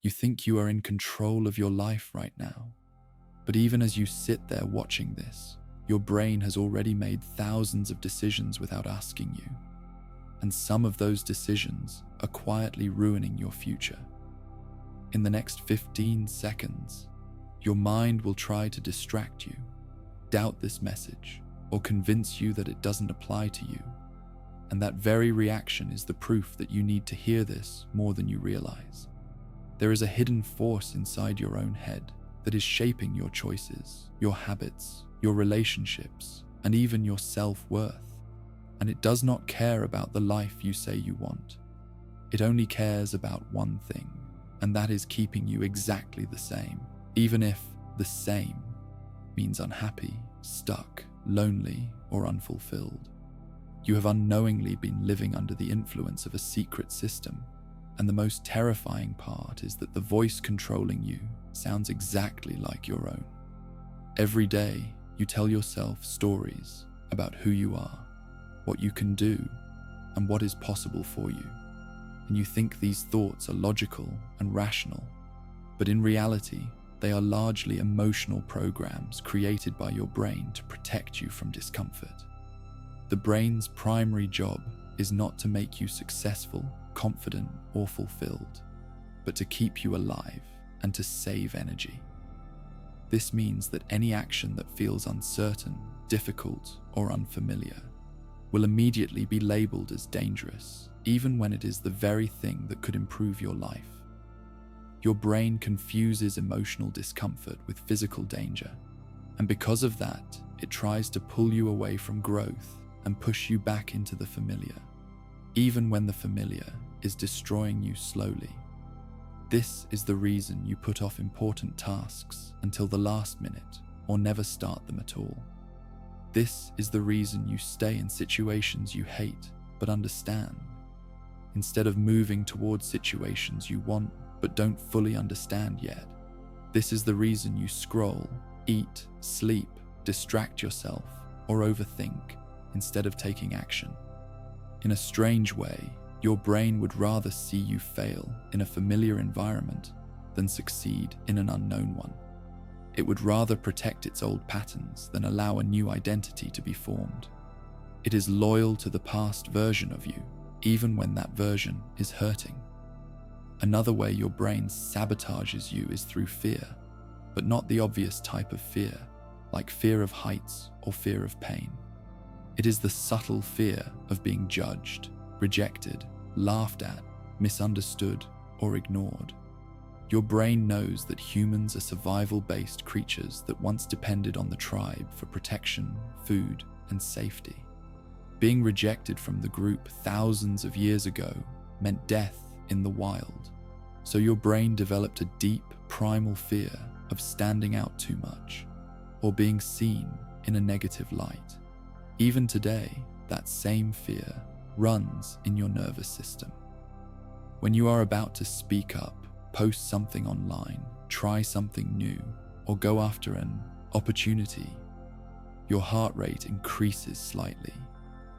You think you are in control of your life right now. But even as you sit there watching this, your brain has already made thousands of decisions without asking you. And some of those decisions are quietly ruining your future. In the next 15 seconds, your mind will try to distract you, doubt this message, or convince you that it doesn't apply to you. And that very reaction is the proof that you need to hear this more than you realize. There is a hidden force inside your own head that is shaping your choices, your habits, your relationships, and even your self-worth. And it does not care about the life you say you want. It only cares about one thing, and that is keeping you exactly the same, even if the same means unhappy, stuck, lonely, or unfulfilled. You have unknowingly been living under the influence of a secret system, and the most terrifying part is that the voice controlling you sounds exactly like your own. Every day, you tell yourself stories about who you are, what you can do, and what is possible for you. And you think these thoughts are logical and rational, but in reality, they are largely emotional programs created by your brain to protect you from discomfort. The brain's primary job is not to make you successful, confident, or fulfilled, but to keep you alive and to save energy. This means that any action that feels uncertain, difficult, or unfamiliar will immediately be labeled as dangerous, even when it is the very thing that could improve your life. Your brain confuses emotional discomfort with physical danger, and because of that, it tries to pull you away from growth and push you back into the familiar, even when the familiar is destroying you slowly. This is the reason you put off important tasks until the last minute or never start them at all. This is the reason you stay in situations you hate but understand, instead of moving towards situations you want but don't fully understand yet. This is the reason you scroll, eat, sleep, distract yourself, or overthink instead of taking action. In a strange way, your brain would rather see you fail in a familiar environment than succeed in an unknown one. It would rather protect its old patterns than allow a new identity to be formed. It is loyal to the past version of you, even when that version is hurting. Another way your brain sabotages you is through fear, but not the obvious type of fear, like fear of heights or fear of pain. It is the subtle fear of being judged, rejected, laughed at, misunderstood, or ignored. Your brain knows that humans are survival-based creatures that once depended on the tribe for protection, food, and safety. Being rejected from the group thousands of years ago meant death in the wild, so your brain developed a deep, primal fear of standing out too much, or being seen in a negative light. Even today, that same fear runs in your nervous system. When you are about to speak up, post something online, try something new, or go after an opportunity, your heart rate increases slightly,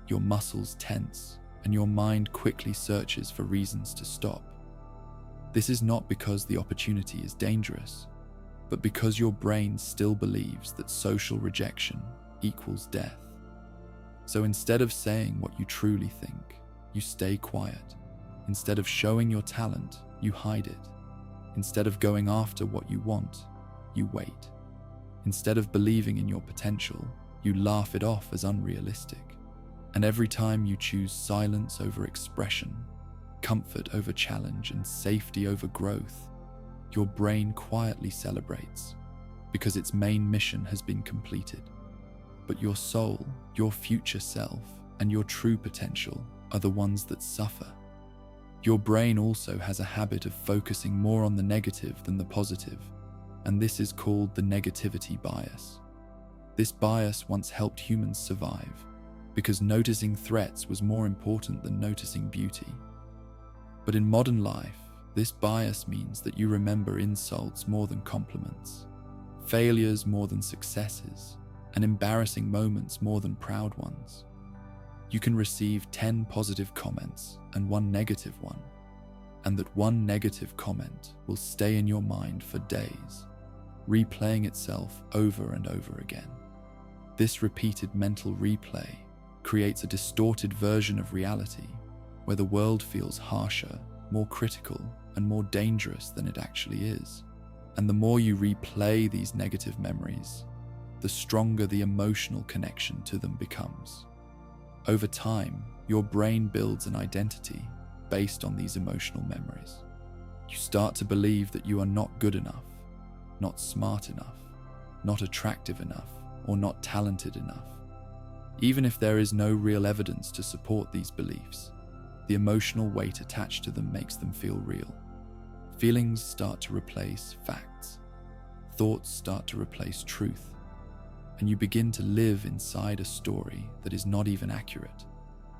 your muscles tense, and your mind quickly searches for reasons to stop. This is not because the opportunity is dangerous, but because your brain still believes that social rejection equals death. So instead of saying what you truly think, you stay quiet. Instead of showing your talent, you hide it. Instead of going after what you want, you wait. Instead of believing in your potential, you laugh it off as unrealistic. And every time you choose silence over expression, comfort over challenge, and safety over growth, your brain quietly celebrates because its main mission has been completed. But your soul, your future self, and your true potential are the ones that suffer. Your brain also has a habit of focusing more on the negative than the positive, and this is called the negativity bias. This bias once helped humans survive because noticing threats was more important than noticing beauty. But in modern life, this bias means that you remember insults more than compliments, failures more than successes, and embarrassing moments more than proud ones. You can receive 10 positive comments and 1 negative one, and that one negative comment will stay in your mind for days, replaying itself over and over again. This repeated mental replay creates a distorted version of reality where the world feels harsher, more critical, and more dangerous than it actually is. And the more you replay these negative memories, the stronger the emotional connection to them becomes. Over time, your brain builds an identity based on these emotional memories. You start to believe that you are not good enough, not smart enough, not attractive enough, or not talented enough. Even if there is no real evidence to support these beliefs, the emotional weight attached to them makes them feel real. Feelings start to replace facts. Thoughts start to replace truth. And you begin to live inside a story that is not even accurate,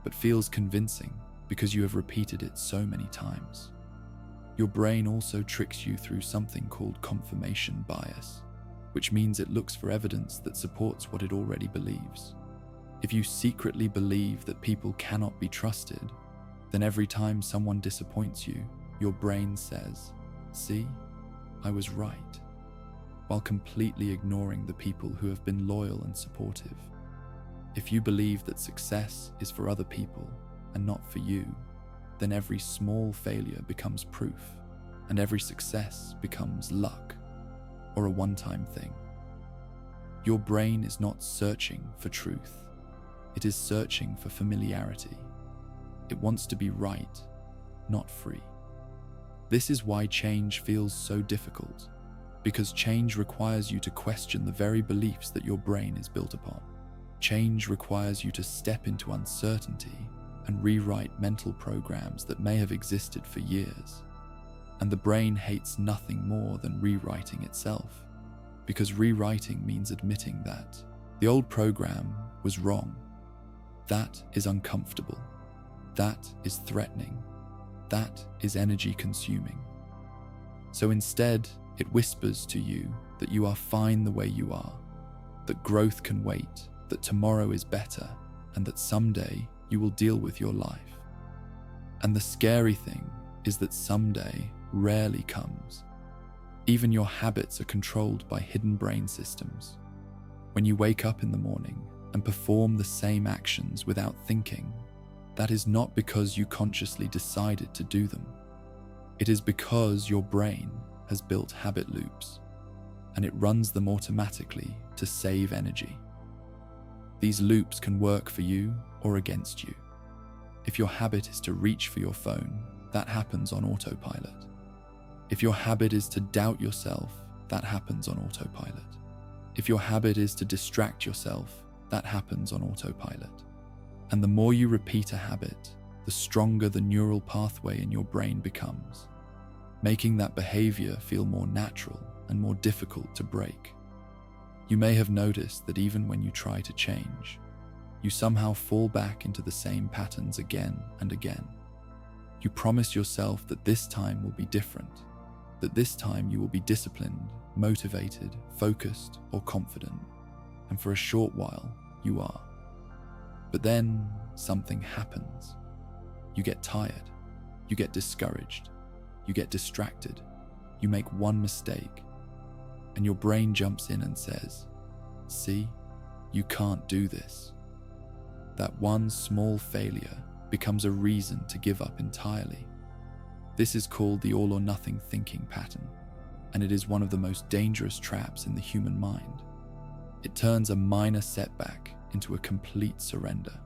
but feels convincing because you have repeated it so many times. Your brain also tricks you through something called confirmation bias, which means it looks for evidence that supports what it already believes. If you secretly believe that people cannot be trusted, then every time someone disappoints you, your brain says, "See, I was right," while completely ignoring the people who have been loyal and supportive. If you believe that success is for other people and not for you, then every small failure becomes proof, and every success becomes luck or a one-time thing. Your brain is not searching for truth. It is searching for familiarity. It wants to be right, not free. This is why change feels so difficult, because change requires you to question the very beliefs that your brain is built upon. Change requires you to step into uncertainty and rewrite mental programs that may have existed for years. And the brain hates nothing more than rewriting itself, because rewriting means admitting that the old program was wrong. That is uncomfortable. That is threatening. That is energy consuming. So instead, it whispers to you that you are fine the way you are, that growth can wait, that tomorrow is better, and that someday you will deal with your life. And the scary thing is that someday rarely comes. Even your habits are controlled by hidden brain systems. When you wake up in the morning and perform the same actions without thinking, that is not because you consciously decided to do them. It is because your brain has built habit loops, and it runs them automatically to save energy. These loops can work for you or against you. If your habit is to reach for your phone, that happens on autopilot. If your habit is to doubt yourself, that happens on autopilot. If your habit is to distract yourself, that happens on autopilot. And the more you repeat a habit, the stronger the neural pathway in your brain becomes, making that behavior feel more natural and more difficult to break. You may have noticed that even when you try to change, you somehow fall back into the same patterns again and again. You promise yourself that this time will be different, that this time you will be disciplined, motivated, focused, or confident, and for a short while, you are. But then something happens. You get tired, you get discouraged, you get distracted, you make one mistake, and your brain jumps in and says, "See, you can't do this." That one small failure becomes a reason to give up entirely. This is called the all or nothing thinking pattern, and it is one of the most dangerous traps in the human mind. It turns a minor setback into a complete surrender.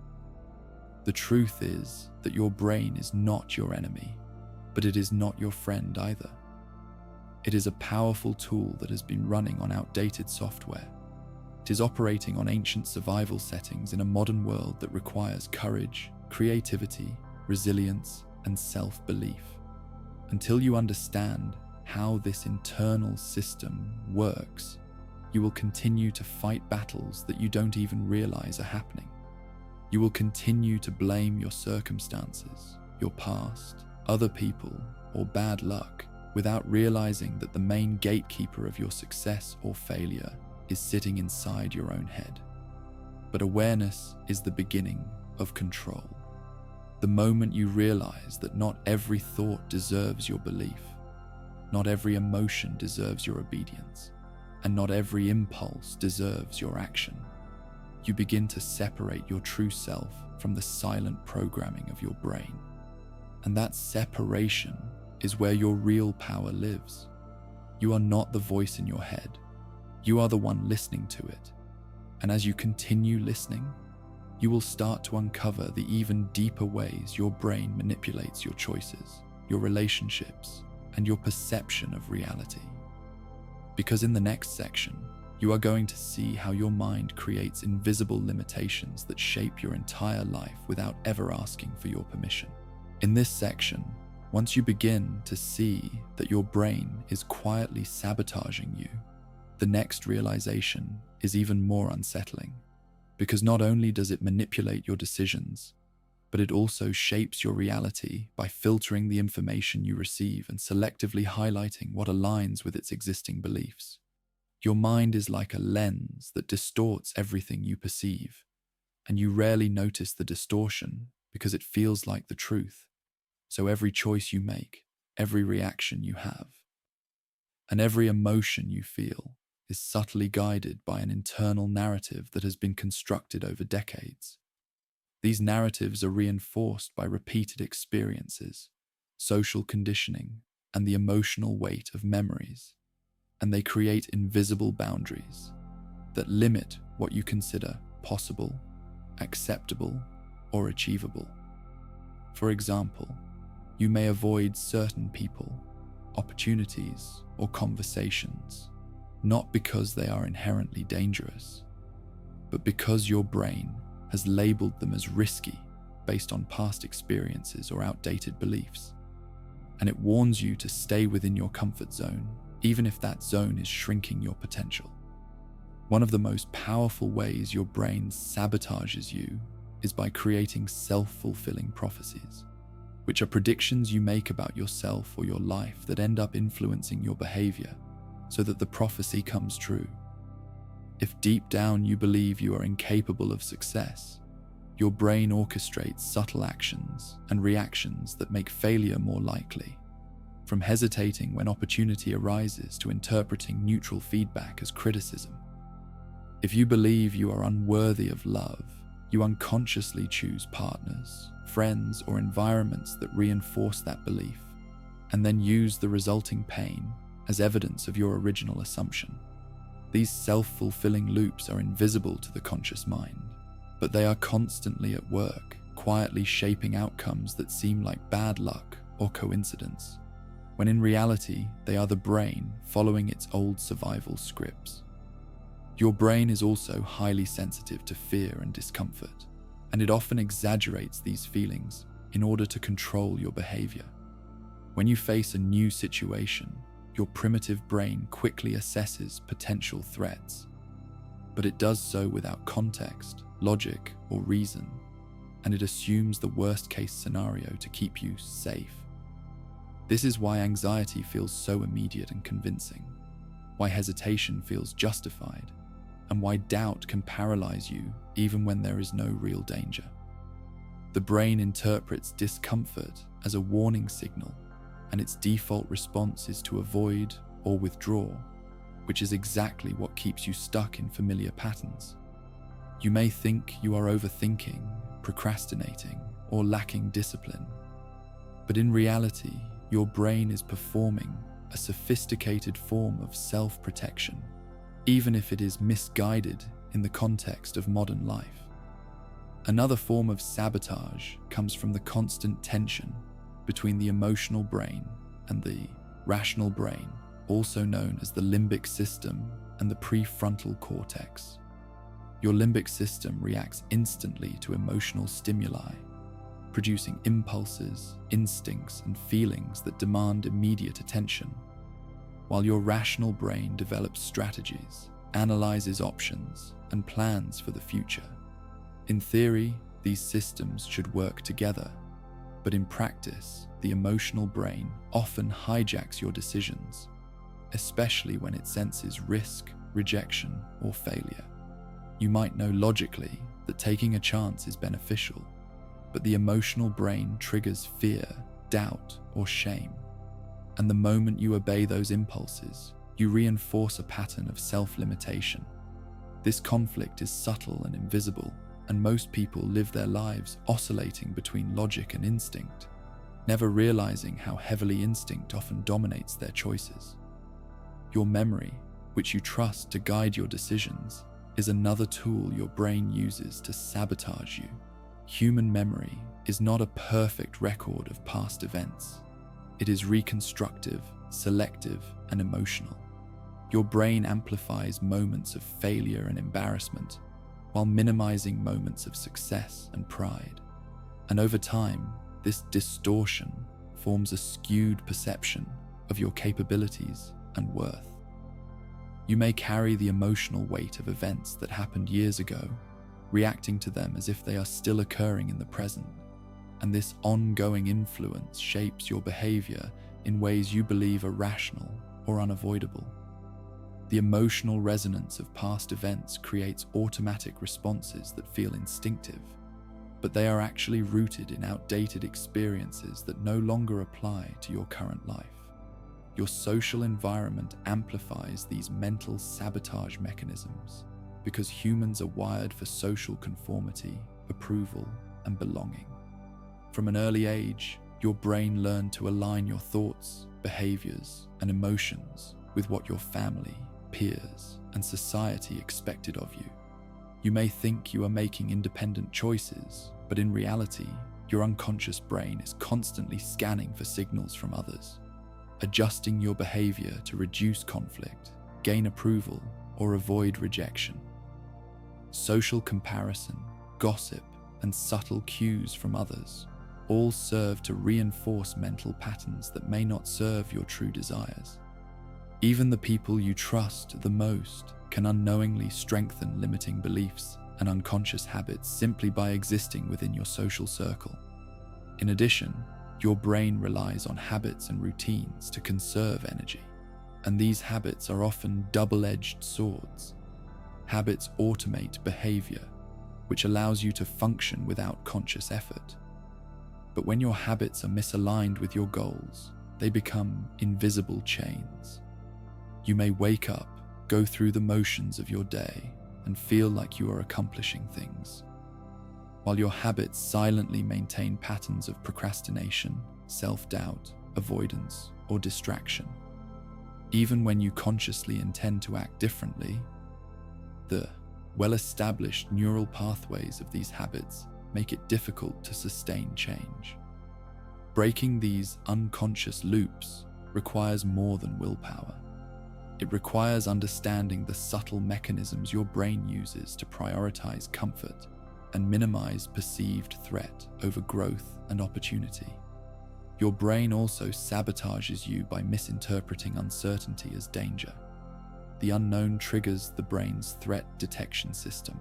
The truth is that your brain is not your enemy, but it is not your friend either. It is a powerful tool that has been running on outdated software. It is operating on ancient survival settings in a modern world that requires courage, creativity, resilience, and self-belief. Until you understand how this internal system works, you will continue to fight battles that you don't even realize are happening. You will continue to blame your circumstances, your past, other people, or bad luck without realizing that the main gatekeeper of your success or failure is sitting inside your own head. But awareness is the beginning of control. The moment you realize that not every thought deserves your belief, not every emotion deserves your obedience, and not every impulse deserves your action, you begin to separate your true self from the silent programming of your brain. And that separation is where your real power lives. You are not the voice in your head. You are the one listening to it. And as you continue listening, you will start to uncover the even deeper ways your brain manipulates your choices, your relationships, and your perception of reality. Because in the next section, you are going to see how your mind creates invisible limitations that shape your entire life without ever asking for your permission. In this section, once you begin to see that your brain is quietly sabotaging you, the next realization is even more unsettling, because not only does it manipulate your decisions, but it also shapes your reality by filtering the information you receive and selectively highlighting what aligns with its existing beliefs. Your mind is like a lens that distorts everything you perceive, and you rarely notice the distortion because it feels like the truth. So every choice you make, every reaction you have, and every emotion you feel is subtly guided by an internal narrative that has been constructed over decades. These narratives are reinforced by repeated experiences, social conditioning, and the emotional weight of memories, and they create invisible boundaries that limit what you consider possible, acceptable, or achievable. For example, you may avoid certain people, opportunities, or conversations, not because they are inherently dangerous, but because your brain has labeled them as risky based on past experiences or outdated beliefs. And it warns you to stay within your comfort zone, even if that zone is shrinking your potential. One of the most powerful ways your brain sabotages you is by creating self-fulfilling prophecies, which are predictions you make about yourself or your life that end up influencing your behavior so that the prophecy comes true. If deep down you believe you are incapable of success, your brain orchestrates subtle actions and reactions that make failure more likely, from hesitating when opportunity arises to interpreting neutral feedback as criticism. If you believe you are unworthy of love, you unconsciously choose partners, friends, or environments that reinforce that belief, and then use the resulting pain as evidence of your original assumption. These self-fulfilling loops are invisible to the conscious mind, but they are constantly at work, quietly shaping outcomes that seem like bad luck or coincidence, when in reality they are the brain following its old survival scripts. Your brain is also highly sensitive to fear and discomfort, and it often exaggerates these feelings in order to control your behavior. When you face a new situation, your primitive brain quickly assesses potential threats, but it does so without context, logic, or reason, and it assumes the worst-case scenario to keep you safe. This is why anxiety feels so immediate and convincing, why hesitation feels justified, and why doubt can paralyze you even when there is no real danger. The brain interprets discomfort as a warning signal, and its default response is to avoid or withdraw, which is exactly what keeps you stuck in familiar patterns. You may think you are overthinking, procrastinating, or lacking discipline, but in reality, your brain is performing a sophisticated form of self-protection, even if it is misguided in the context of modern life. Another form of sabotage comes from the constant tension between the emotional brain and the rational brain, also known as the limbic system and the prefrontal cortex. Your limbic system reacts instantly to emotional stimuli, producing impulses, instincts, and feelings that demand immediate attention, while your rational brain develops strategies, analyzes options, and plans for the future. In theory, these systems should work together, but in practice, the emotional brain often hijacks your decisions, especially when it senses risk, rejection, or failure. You might know logically that taking a chance is beneficial, but the emotional brain triggers fear, doubt, or shame. And the moment you obey those impulses, you reinforce a pattern of self-limitation. This conflict is subtle and invisible, and most people live their lives oscillating between logic and instinct, never realizing how heavily instinct often dominates their choices. Your memory, which you trust to guide your decisions, is another tool your brain uses to sabotage you. Human memory is not a perfect record of past events. It is reconstructive, selective, and emotional. Your brain amplifies moments of failure and embarrassment, while minimizing moments of success and pride. And over time, this distortion forms a skewed perception of your capabilities and worth. You may carry the emotional weight of events that happened years ago, reacting to them as if they are still occurring in the present. And this ongoing influence shapes your behavior in ways you believe are rational or unavoidable. The emotional resonance of past events creates automatic responses that feel instinctive, but they are actually rooted in outdated experiences that no longer apply to your current life. Your social environment amplifies these mental sabotage mechanisms because humans are wired for social conformity, approval, and belonging. From an early age, your brain learned to align your thoughts, behaviors, and emotions with what your family, peers, and society expected of you. You may think you are making independent choices, but in reality, your unconscious brain is constantly scanning for signals from others, adjusting your behavior to reduce conflict, gain approval, or avoid rejection. Social comparison, gossip, and subtle cues from others all serve to reinforce mental patterns that may not serve your true desires. Even the people you trust the most can unknowingly strengthen limiting beliefs and unconscious habits simply by existing within your social circle. In addition, your brain relies on habits and routines to conserve energy, and these habits are often double-edged swords. Habits automate behavior, which allows you to function without conscious effort. But when your habits are misaligned with your goals, they become invisible chains. You may wake up, go through the motions of your day, and feel like you are accomplishing things, while your habits silently maintain patterns of procrastination, self-doubt, avoidance, or distraction. Even when you consciously intend to act differently, the well-established neural pathways of these habits make it difficult to sustain change. Breaking these unconscious loops requires more than willpower. It requires understanding the subtle mechanisms your brain uses to prioritize comfort and minimize perceived threat over growth and opportunity. Your brain also sabotages you by misinterpreting uncertainty as danger. The unknown triggers the brain's threat detection system,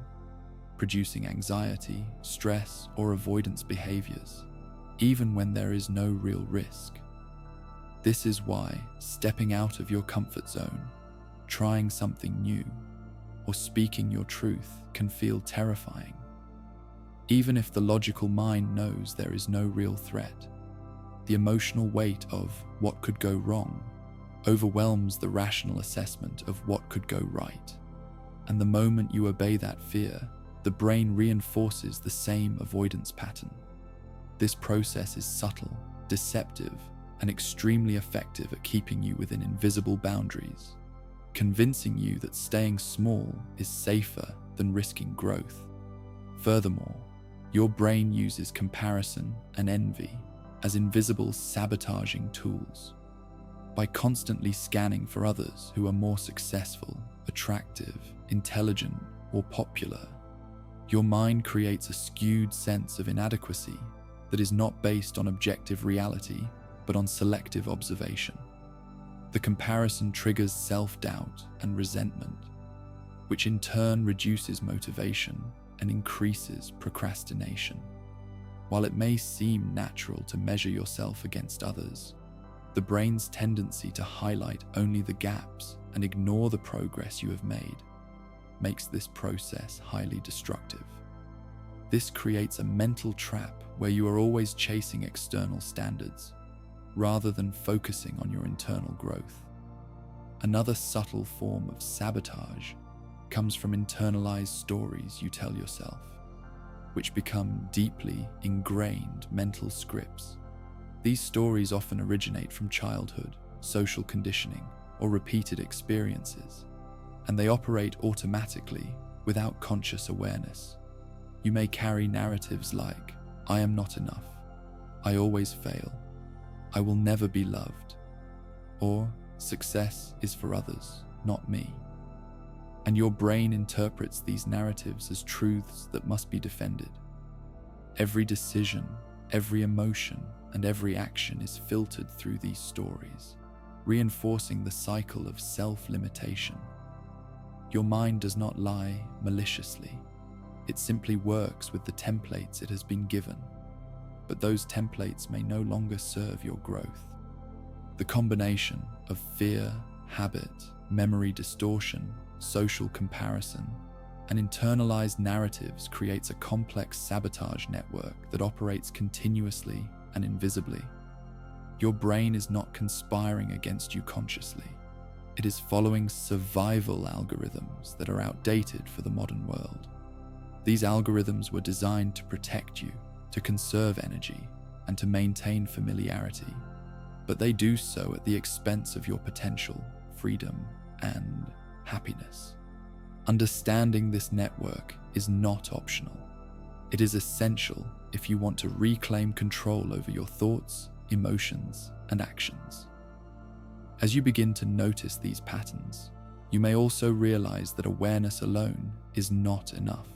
producing anxiety, stress, or avoidance behaviors, even when there is no real risk. This is why stepping out of your comfort zone, trying something new, or speaking your truth can feel terrifying. Even if the logical mind knows there is no real threat, the emotional weight of what could go wrong overwhelms the rational assessment of what could go right. And the moment you obey that fear, the brain reinforces the same avoidance pattern. This process is subtle, deceptive, and extremely effective at keeping you within invisible boundaries, convincing you that staying small is safer than risking growth. Furthermore, your brain uses comparison and envy as invisible sabotaging tools. By constantly scanning for others who are more successful, attractive, intelligent, or popular, your mind creates a skewed sense of inadequacy that is not based on objective reality, but on selective observation. The comparison triggers self-doubt and resentment, which in turn reduces motivation and increases procrastination. While it may seem natural to measure yourself against others, the brain's tendency to highlight only the gaps and ignore the progress you have made makes this process highly destructive. This creates a mental trap where you are always chasing external standards, rather than focusing on your internal growth. Another subtle form of sabotage comes from internalized stories you tell yourself, which become deeply ingrained mental scripts. These stories often originate from childhood, social conditioning, or repeated experiences, and they operate automatically without conscious awareness. You may carry narratives like, "I am not enough," "I always fail," "I will never be loved," or "Success is for others, not me." And your brain interprets these narratives as truths that must be defended. Every decision, every emotion, and every action is filtered through these stories, reinforcing the cycle of self-limitation. Your mind does not lie maliciously. It simply works with the templates it has been given, but those templates may no longer serve your growth. The combination of fear, habit, memory distortion, social comparison, and internalized narratives creates a complex sabotage network that operates continuously and invisibly. Your brain is not conspiring against you consciously. It is following survival algorithms that are outdated for the modern world. These algorithms were designed to protect you, to conserve energy, and to maintain familiarity, but they do so at the expense of your potential, freedom, and happiness. Understanding this network is not optional. It is essential if you want to reclaim control over your thoughts, emotions, and actions. As you begin to notice these patterns, you may also realize that awareness alone is not enough.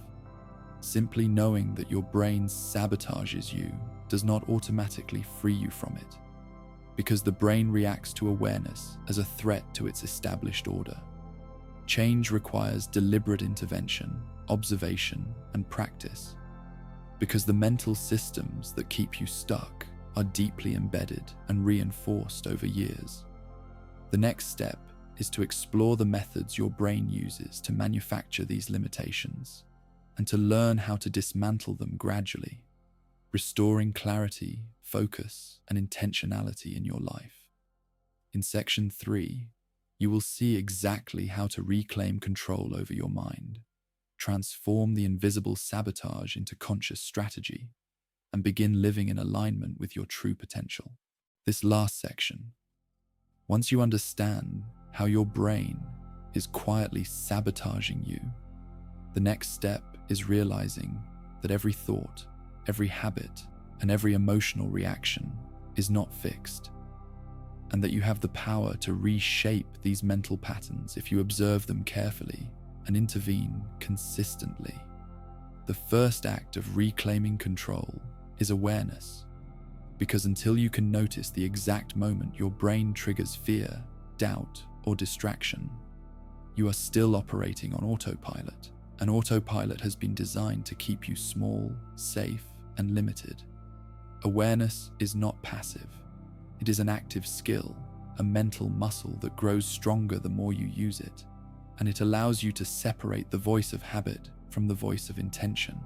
Simply knowing that your brain sabotages you does not automatically free you from it, because the brain reacts to awareness as a threat to its established order. Change requires deliberate intervention, observation, and practice, because the mental systems that keep you stuck are deeply embedded and reinforced over years. The next step is to explore the methods your brain uses to manufacture these limitations, and to learn how to dismantle them gradually, restoring clarity, focus, and intentionality in your life. In Section 3, you will see exactly how to reclaim control over your mind, transform the invisible sabotage into conscious strategy, and begin living in alignment with your true potential. This last section, once you understand how your brain is quietly sabotaging you, the next step is realizing that every thought, every habit, and every emotional reaction is not fixed, and that you have the power to reshape these mental patterns if you observe them carefully and intervene consistently. The first act of reclaiming control is awareness, because until you can notice the exact moment your brain triggers fear, doubt, or distraction, you are still operating on autopilot. And autopilot has been designed to keep you small, safe, and limited. Awareness is not passive. It is an active skill, a mental muscle that grows stronger the more you use it, and it allows you to separate the voice of habit from the voice of intention,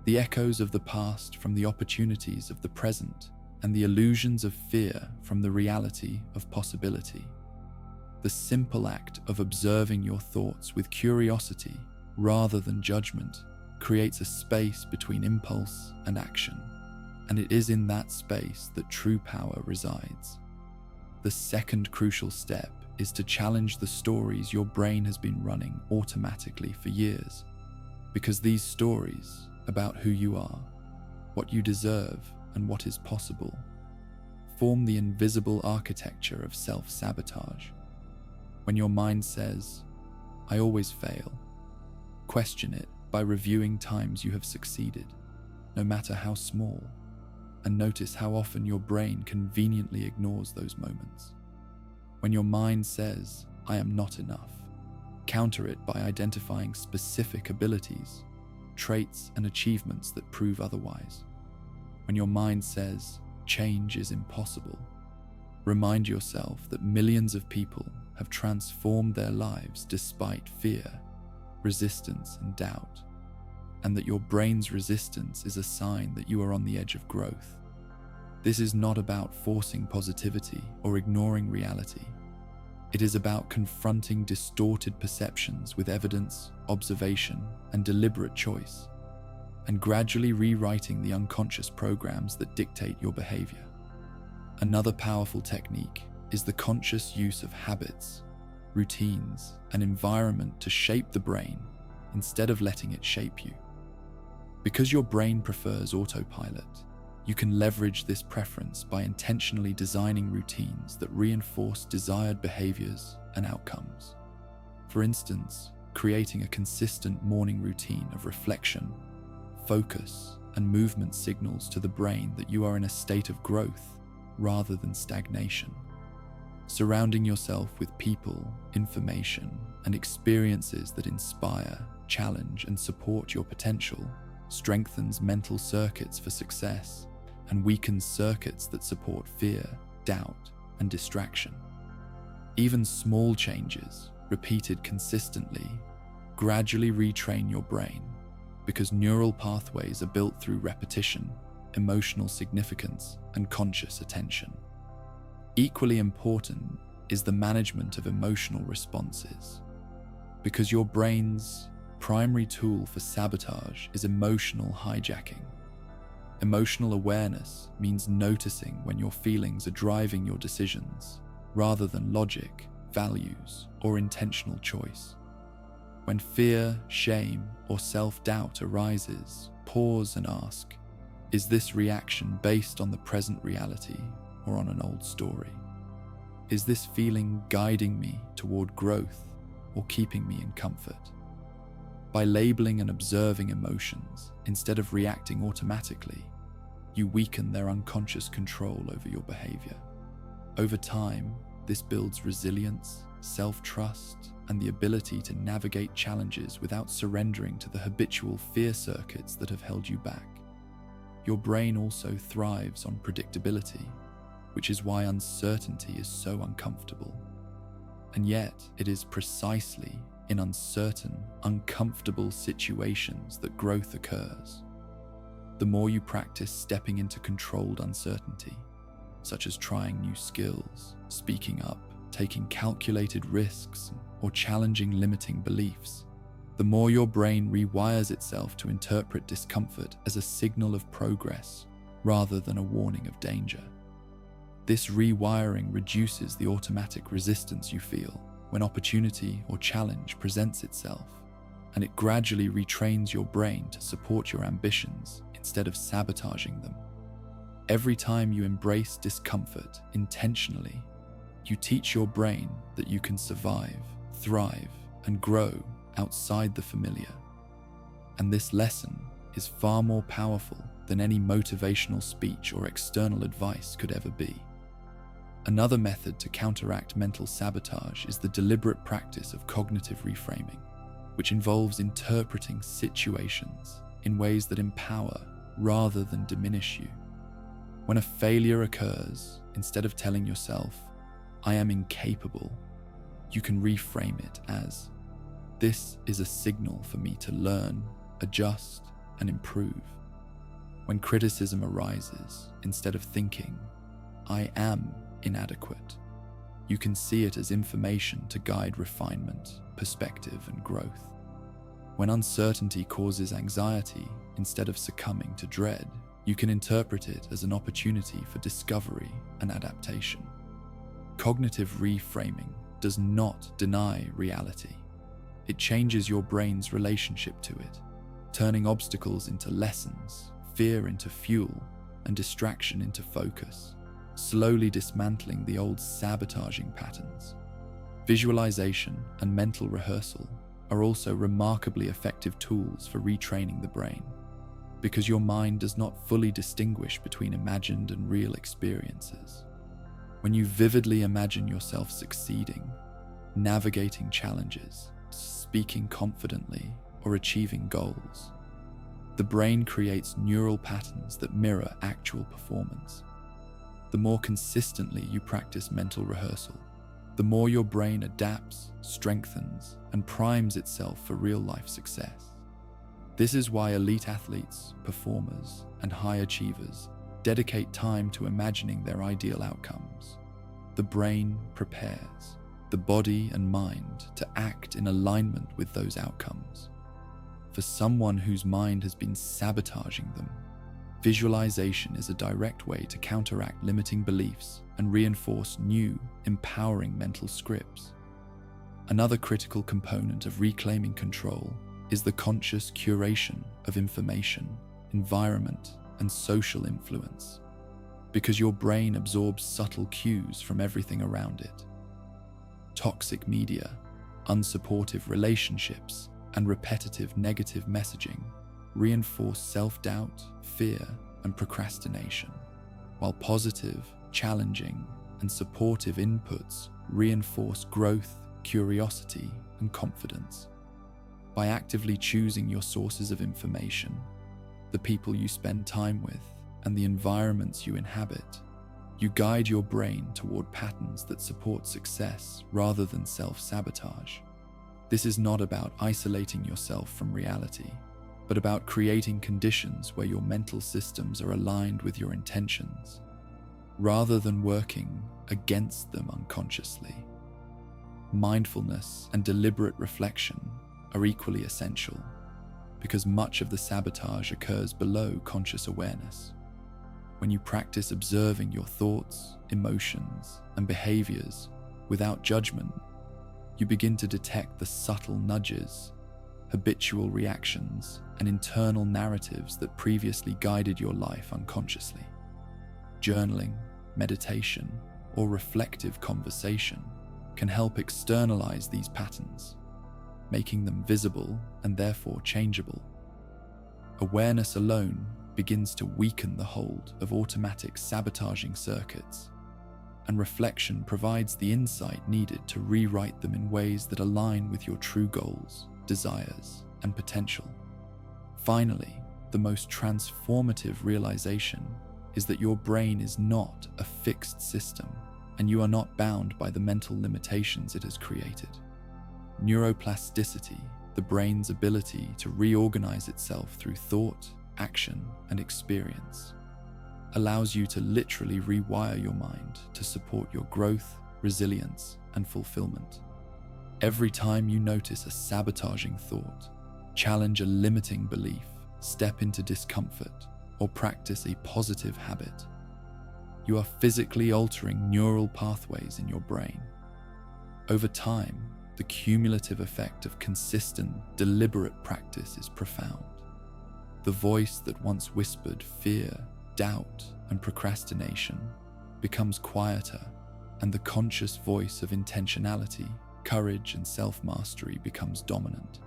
the echoes of the past from the opportunities of the present, and the illusions of fear from the reality of possibility. The simple act of observing your thoughts with curiosity rather than judgment creates a space between impulse and action, and it is in that space that true power resides. The second crucial step is to challenge the stories your brain has been running automatically for years, because these stories about who you are, what you deserve, and what is possible form the invisible architecture of self-sabotage. When your mind says, "I always fail," question it by reviewing times you have succeeded, no matter how small, and notice how often your brain conveniently ignores those moments. When your mind says, "I am not enough," counter it by identifying specific abilities, traits, and achievements that prove otherwise. When your mind says, "Change is impossible," remind yourself that millions of people have transformed their lives despite fear, resistance, and doubt. and that your brain's resistance is a sign that you are on the edge of growth. This is not about forcing positivity or ignoring reality. It is about confronting distorted perceptions with evidence, observation, and deliberate choice, and gradually rewriting the unconscious programs that dictate your behavior. Another powerful technique is the conscious use of habits, routines, and environment to shape the brain instead of letting it shape you. Because your brain prefers autopilot, you can leverage this preference by intentionally designing routines that reinforce desired behaviors and outcomes. For instance, creating a consistent morning routine of reflection, focus, and movement signals to the brain that you are in a state of growth rather than stagnation. Surrounding yourself with people, information, and experiences that inspire, challenge, and support your potential strengthens mental circuits for success and weakens circuits that support fear, doubt, and distraction. Even small changes, repeated consistently, gradually retrain your brain because neural pathways are built through repetition, emotional significance, and conscious attention. Equally important is the management of emotional responses, because your brain's primary tool for sabotage is emotional hijacking. Emotional awareness means noticing when your feelings are driving your decisions, rather than logic, values, or intentional choice. When fear, shame, or self-doubt arises, pause and ask, is this reaction based on the present reality or on an old story? Is this feeling guiding me toward growth or keeping me in comfort? By labeling and observing emotions instead of reacting automatically, you weaken their unconscious control over your behavior. Over time, this builds resilience, self-trust, and the ability to navigate challenges without surrendering to the habitual fear circuits that have held you back. Your brain also thrives on predictability, which is why uncertainty is so uncomfortable. And yet, it is precisely in uncertain, uncomfortable situations that growth occurs. The more you practice stepping into controlled uncertainty, such as trying new skills, speaking up, taking calculated risks, or challenging limiting beliefs, the more your brain rewires itself to interpret discomfort as a signal of progress rather than a warning of danger. This rewiring reduces the automatic resistance you feel when opportunity or challenge presents itself, and it gradually retrains your brain to support your ambitions instead of sabotaging them. Every time you embrace discomfort intentionally, you teach your brain that you can survive, thrive, and grow outside the familiar. And this lesson is far more powerful than any motivational speech or external advice could ever be. Another method to counteract mental sabotage is the deliberate practice of cognitive reframing, which involves interpreting situations in ways that empower rather than diminish you. When a failure occurs, instead of telling yourself, "I am incapable," you can reframe it as, "This is a signal for me to learn, adjust, and improve." When criticism arises, instead of thinking, "I am inadequate," you can see it as information to guide refinement, perspective, and growth. When uncertainty causes anxiety, instead of succumbing to dread, you can interpret it as an opportunity for discovery and adaptation. Cognitive reframing does not deny reality. It changes your brain's relationship to it, turning obstacles into lessons, fear into fuel, and distraction into focus, slowly dismantling the old sabotaging patterns. Visualization and mental rehearsal are also remarkably effective tools for retraining the brain, because your mind does not fully distinguish between imagined and real experiences. When you vividly imagine yourself succeeding, navigating challenges, speaking confidently, or achieving goals, the brain creates neural patterns that mirror actual performance. The more consistently you practice mental rehearsal, the more your brain adapts, strengthens, and primes itself for real-life success. This is why elite athletes, performers, and high achievers dedicate time to imagining their ideal outcomes. The brain prepares the body and mind to act in alignment with those outcomes. For someone whose mind has been sabotaging them, visualization is a direct way to counteract limiting beliefs and reinforce new, empowering mental scripts. Another critical component of reclaiming control is the conscious curation of information, environment, and social influence, because your brain absorbs subtle cues from everything around it. Toxic media, unsupportive relationships, and repetitive negative messaging reinforce self-doubt, fear, and procrastination, while positive, challenging, and supportive inputs reinforce growth, curiosity, and confidence. By actively choosing your sources of information, the people you spend time with, and the environments you inhabit, you guide your brain toward patterns that support success rather than self-sabotage. This is not about isolating yourself from reality, but about creating conditions where your mental systems are aligned with your intentions, rather than working against them unconsciously. Mindfulness and deliberate reflection are equally essential, because much of the sabotage occurs below conscious awareness. When you practice observing your thoughts, emotions, and behaviors without judgment, you begin to detect the subtle nudges, habitual reactions, and internal narratives that previously guided your life unconsciously. Journaling, meditation, or reflective conversation can help externalize these patterns, making them visible and therefore changeable. Awareness alone begins to weaken the hold of automatic sabotaging circuits, and reflection provides the insight needed to rewrite them in ways that align with your true goals, desires, and potential. Finally, the most transformative realization is that your brain is not a fixed system, and you are not bound by the mental limitations it has created. Neuroplasticity, the brain's ability to reorganize itself through thought, action, and experience, allows you to literally rewire your mind to support your growth, resilience, and fulfillment. Every time you notice a sabotaging thought, challenge a limiting belief, step into discomfort, or practice a positive habit, you are physically altering neural pathways in your brain. Over time, the cumulative effect of consistent, deliberate practice is profound. The voice that once whispered fear, doubt, and procrastination becomes quieter, and the conscious voice of intentionality, courage, and self-mastery becomes dominant.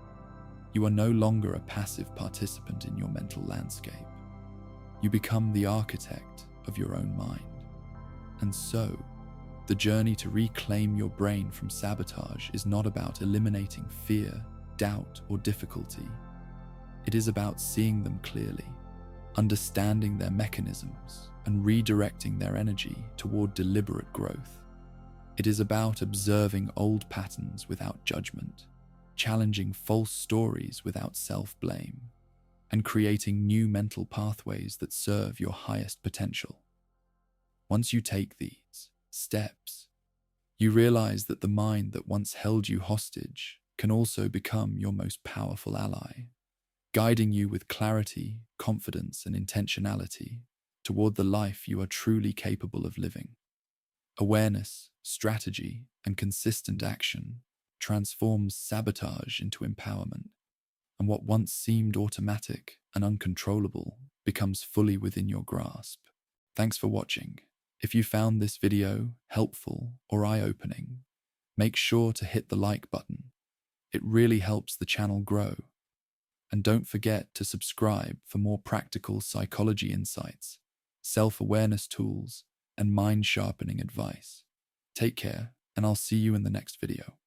You are no longer a passive participant in your mental landscape. You become the architect of your own mind. And so, the journey to reclaim your brain from sabotage is not about eliminating fear, doubt, or difficulty. It is about seeing them clearly, understanding their mechanisms, and redirecting their energy toward deliberate growth. It is about observing old patterns without judgment, challenging false stories without self-blame, and creating new mental pathways that serve your highest potential. Once you take these steps, you realize that the mind that once held you hostage can also become your most powerful ally, guiding you with clarity, confidence, and intentionality toward the life you are truly capable of living. Awareness, strategy, and consistent action transforms sabotage into empowerment, and what once seemed automatic and uncontrollable becomes fully within your grasp. Thanks for watching. If you found this video helpful or eye-opening, make sure to hit the like button. It really helps the channel grow. And don't forget to subscribe for more practical psychology insights, self-awareness tools, and mind-sharpening advice. Take care, and I'll see you in the next video.